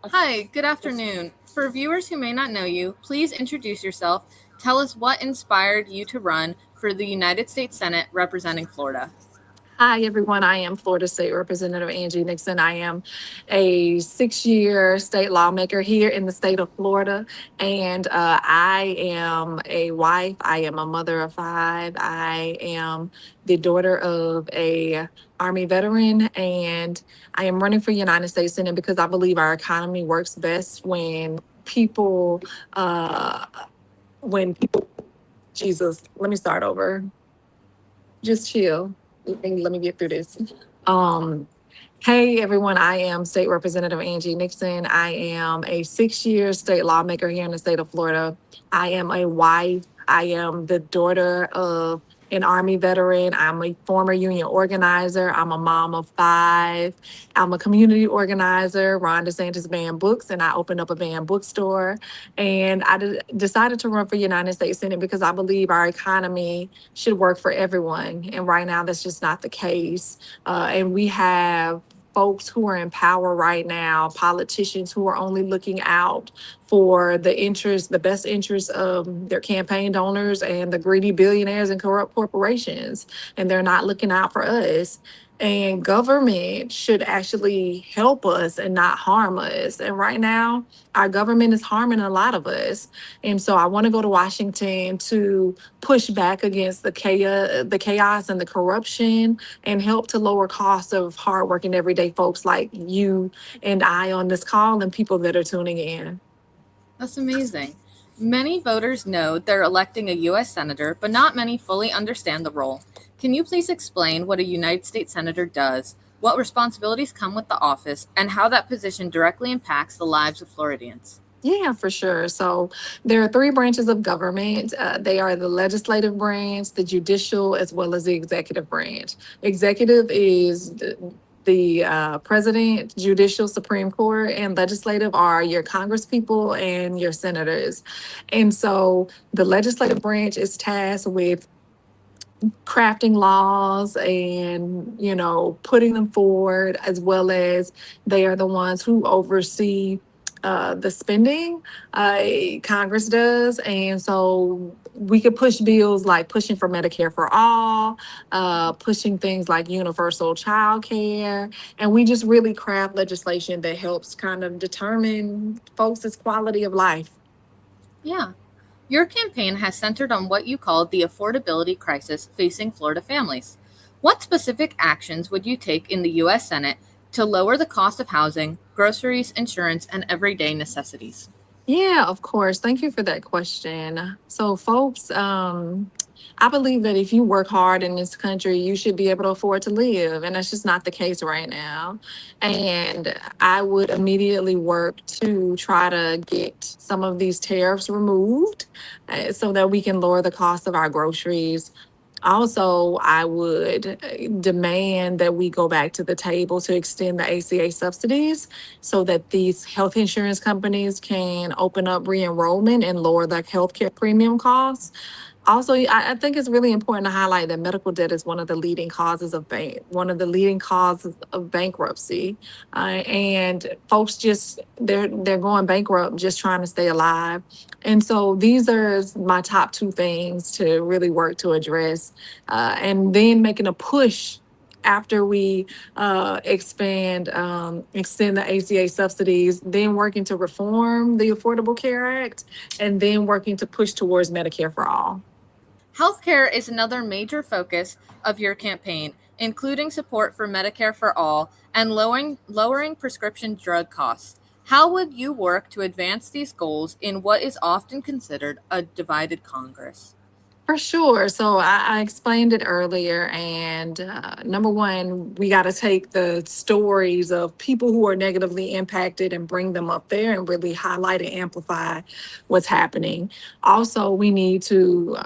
Hi, good afternoon. For viewers who may not know you, please introduce yourself. Tell us what inspired you to run for the United States Senate representing Florida. Hi, everyone. I am Florida State Representative Angie Nixon. I am a 6-year state lawmaker here in the state of Florida, and I am a wife. I am a mother of five. I am the daughter of a Army veteran, and I am running for United States Senate because I believe our economy works best uh, when people, Jesus, let me start over. Just chill. Let me get through this. Um, Hey everyone, I am State Representative Angie Nixon. I am a 6-year state lawmaker here in the state of Florida. I am a wife. I am the daughter of an Army veteran. I'm a former union organizer. I'm a mom of five. I'm a community organizer. Ron DeSantis banned books, and I opened up a banned bookstore. And decided to run for United States Senate because I believe our economy should work for everyone. And right now, that's just not the case. And we have folks who are in power right now, politicians who are only looking out for the best interests of their campaign donors and the greedy billionaires and corrupt corporations. And they're not looking out for us. And government should actually help us and not harm us. And right now, our government is harming a lot of us. And so I want to go to Washington to push back against the chaos and the corruption and help to lower costs of hardworking everyday folks like you and I on this call and people that are tuning in. That's amazing. Many voters know they're electing a U.S. Senator, but not many fully understand the role. Can you please explain what a United States Senator does, what responsibilities come with the office, and how that position directly impacts the lives of Floridians? Yeah, for sure. So there are three branches of government. They are the legislative branch, the judicial, as well as the executive branch. Executive is the president, judicial, Supreme Court, and legislative are your Congress people and your senators. And so the legislative branch is tasked with crafting laws and putting them forward, as well as they are the ones who oversee the spending. Congress does. And so we could push bills like pushing for Medicare for all, pushing things like universal child care, and we just really craft legislation that helps kind of determine folks' quality of life. Yeah. Your campaign has centered on what you call the affordability crisis facing Florida families. What specific actions would you take in the U.S. Senate to lower the cost of housing, groceries, insurance, and everyday necessities? Yeah, of course. Thank you for that question. So, folks, I believe that if you work hard in this country, you should be able to afford to live. And that's just not the case right now. And I would immediately work to try to get some of these tariffs removed so that we can lower the cost of our groceries. Also, I would demand that we go back to the table to extend the ACA subsidies so that these health insurance companies can open up re-enrollment and lower their healthcare premium costs. Also, I think it's really important to highlight that medical debt is one of the leading causes of bankruptcy, and folks just they're going bankrupt just trying to stay alive. And so these are my top two things to really work to address, and then making a push after we extend the ACA subsidies, then working to reform the Affordable Care Act, and then working to push towards Medicare for all. Healthcare is another major focus of your campaign, including support for Medicare for all and lowering prescription drug costs. How would you work to advance these goals in what is often considered a divided Congress? For sure. So I explained it earlier. And number one, we got to take the stories of people who are negatively impacted and bring them up there and really highlight and amplify what's happening. Also, we need to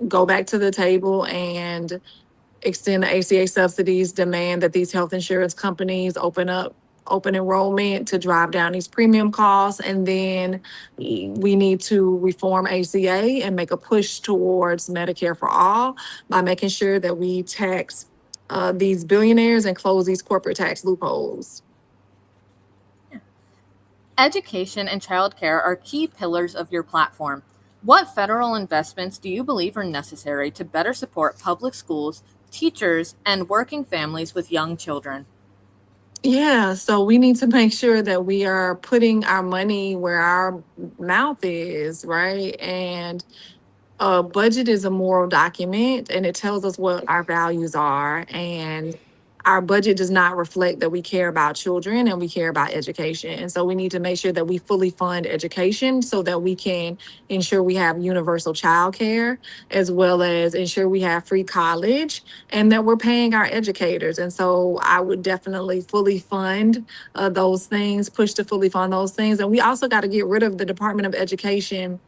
go back to the table and extend the ACA subsidies, demand that these health insurance companies open up open enrollment to drive down these premium costs. And then we need to reform ACA and make a push towards Medicare for all by making sure that we tax these billionaires and close these corporate tax loopholes. Education and childcare are key pillars of your platform. What federal investments do you believe are necessary to better support public schools, teachers, and working families with young children? Yeah, so we need to make sure that we are putting our money where our mouth is, right? And a budget is a moral document and it tells us what our values are. And our budget does not reflect that we care about children and we care about education. And so we need to make sure that we fully fund education so that we can ensure we have universal childcare, as well as ensure we have free college and that we're paying our educators. And so I would definitely fully fund those things, push to fully fund those things. And we also got to get rid of the Department of Education.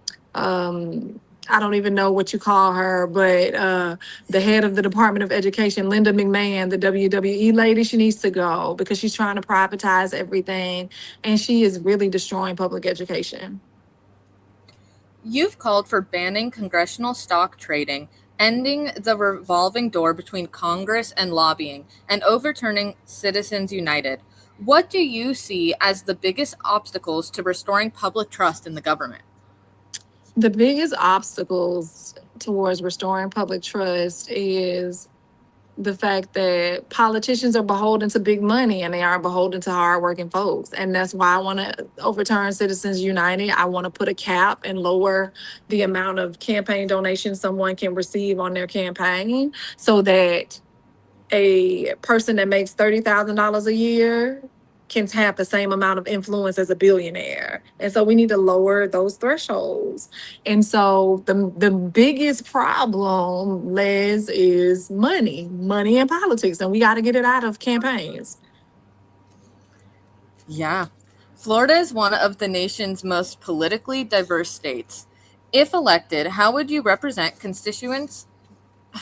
I don't even know what you call her, but the head of the Department of Education, Linda McMahon, the WWE lady, she needs to go because she's trying to privatize everything and she is really destroying public education. You've called for banning congressional stock trading, ending the revolving door between Congress and lobbying, and overturning Citizens United. What do you see as the biggest obstacles to restoring public trust in the government? The biggest obstacles towards restoring public trust is the fact that politicians are beholden to big money and they aren't beholden to hardworking folks. And that's why I want to overturn Citizens United. I want to put a cap and lower the amount of campaign donations someone can receive on their campaign so that a person that makes $30,000 a year can have the same amount of influence as a billionaire. And so we need to lower those thresholds. And so the biggest problem, Les, is money in politics. And we got to get it out of campaigns. Yeah. Florida is one of the nation's most politically diverse states. If elected, how would you represent constituents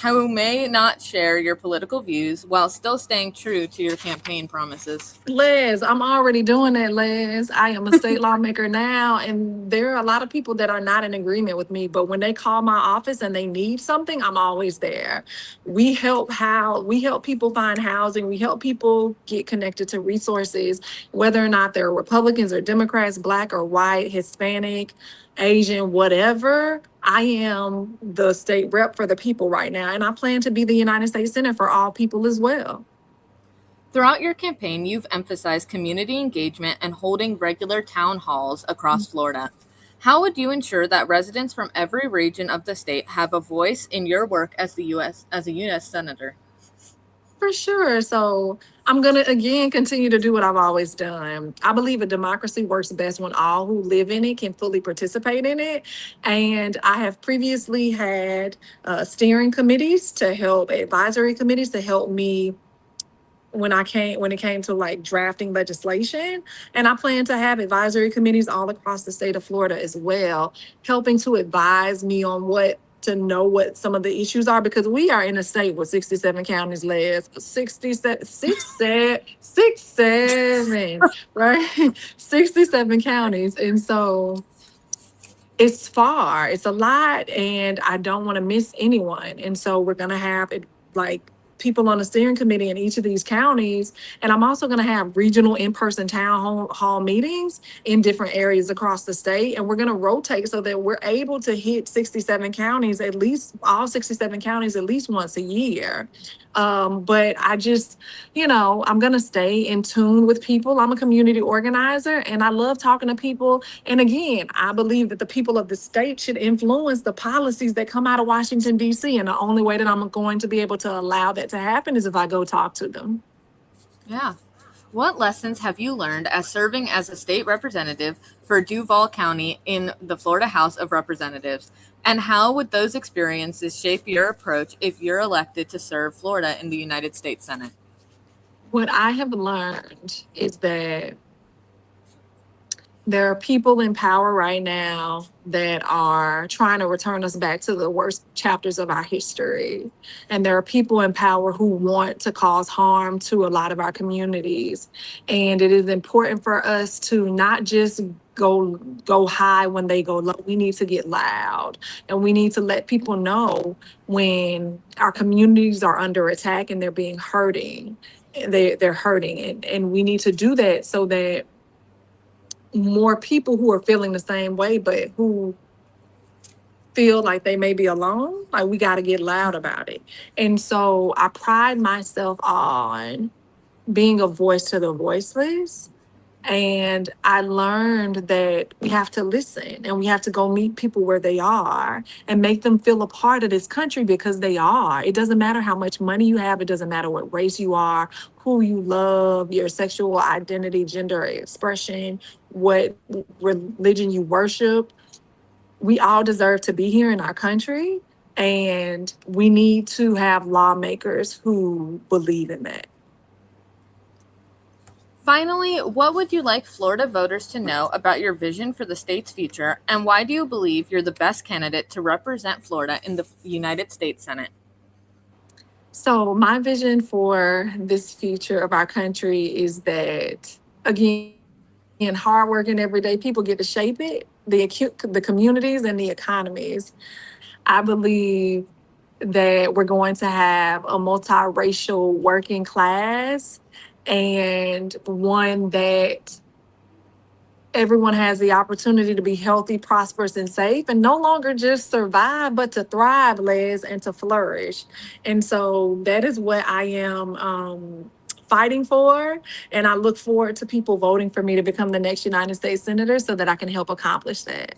who may not share your political views while still staying true to your campaign promises? Les, I'm already doing that, Les. I am a state lawmaker now, and there are a lot of people that are not in agreement with me. But when they call my office and they need something, I'm always there. We help people find housing. We help people get connected to resources, whether or not they're Republicans or Democrats, Black or white, Hispanic, Asian, whatever. I am the state rep for the people right now, and I plan to be the United States Senate for all people as well. Throughout your campaign, you've emphasized community engagement and holding regular town halls across Florida. How would you ensure that residents from every region of the state have a voice in your work as a US senator? For sure. So I'm going to again continue to do what I've always done. I believe a democracy works best when all who live in it can fully participate in it. And I have previously had steering committees to help, advisory committees to help me when it came to like drafting legislation. And I plan to have advisory committees all across the state of Florida as well, helping to advise me on what to know what some of the issues are because we are in a state with 67 counties, Les. 67, 67, right? 67 counties. And so it's far, it's a lot, and I don't want to miss anyone. And so we're going to have it like people on the steering committee in each of these counties. And I'm also going to have regional in-person hall meetings in different areas across the state. And we're going to rotate so that we're able to hit 67 counties, at least all 67 counties, at least once a year. But I just, I'm going to stay in tune with people. I'm a community organizer and I love talking to people. And again, I believe that the people of the state should influence the policies that come out of Washington, D.C. And the only way that I'm going to be able to allow that to happen is if I go talk to them. Yeah. What lessons have you learned as serving as a state representative for Duval County in the Florida House of Representatives? And how would those experiences shape your approach if you're elected to serve Florida in the United States Senate? What I have learned is that there are people in power right now that are trying to return us back to the worst chapters of our history. And there are people in power who want to cause harm to a lot of our communities. And it is important for us to not just go high when they go low. We need to get loud and we need to let people know when our communities are under attack and they're being hurting. They're hurting. And we need to do that so that more people who are feeling the same way, but who feel like they may be alone, like we got to get loud about it. And so I pride myself on being a voice to the voiceless. And I learned that we have to listen and we have to go meet people where they are and make them feel a part of this country because they are. It doesn't matter how much money you have, it doesn't matter what race you are, who you love, your sexual identity, gender expression, what religion you worship. We all deserve to be here in our country, and we need to have lawmakers who believe in that. Finally, what would you like Florida voters to know about your vision for the state's future, and why do you believe you're the best candidate to represent Florida in the United States Senate? So, my vision for this future of our country is that, again, hardworking everyday people get to shape it, the communities and the economies. I believe that we're going to have a multiracial working class and one that everyone has the opportunity to be healthy, prosperous, and safe, and no longer just survive, but to thrive, Les, and to flourish. And so that is what I am fighting for. And I look forward to people voting for me to become the next United States Senator so that I can help accomplish that.